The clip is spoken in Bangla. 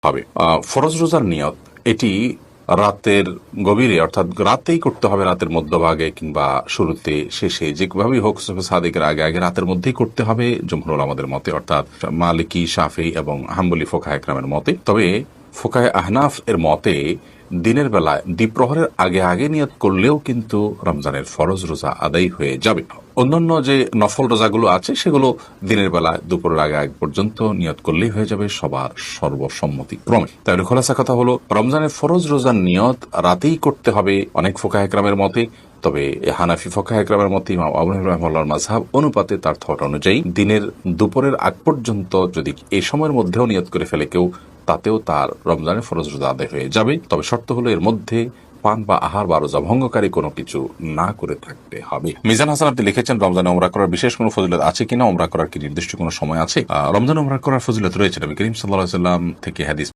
হবে। ফরজ রোজার নিয়ত এটি রাতের গভীরে অর্থাৎ রাতেই করতে হবে, রাতের মধ্যভাগে কিংবা শুরুতে শেষে যেভাবেই হোক সাদিকের আগে আগে রাতের মধ্যেই করতে হবে জমহুর উলামাদের মতে, অর্থাৎ মালিকি, শাফি এবং হাম্বলি ফোকাহে কেরামের মতে। তবে ফোকাহে আহনাফ এর মতে দিনের বেলায় দ্বিপ্রহরের আগে আগে নিয়ত করলেও কিন্তু রমজানের ফরজ রোজা আদায় হয়ে যাবে। অন্যান্য যে নফল রোজাগুলো আছে সেগুলো দিনের বেলা দুপুরের আগে আগে পর্যন্ত নিয়ত করলেই হয়ে যাবে সবার সর্বসম্মতি ক্রমে। তাহলে খোলাসা কথা হলো, রমজানের ফরজ রোজার নিয়ত রাতেই করতে হবে অনেক ফোকাহে কেরামের মতে। তবে হানাফি ফোকাহে কেরামের মতে ইমাম আবু হানিফা রাহিমাহুল্লাহর মাযহাব অনুপাতে তার থট অনুযায়ী দিনের দুপুরের আগ পর্যন্ত যদি এই সময়ের মধ্যেও নিয়ত করে ফেলে কেউ, তাতেও তার রমজানের ফরজ রোজা আদায় হয়ে যাবে। তবে শর্ত হলো এর মধ্যে পান বা আহার বা রোজা ভঙ্গকারী কোনো কিছু না করে থাকতে হবে। মিজান হাসান আপনি লিখেছেন, রমজানে উমরা করার বিশেষ কোনো ফজিলত আছে কিনা, উমরা করার কি নির্দিষ্ট কোনো সময় আছে? রমজানে উমরা করার ফজিলত রয়েছে। নবী করিম সাল্লাল্লাহু আলাইহি ওয়াসাল্লাম থেকে হাদিস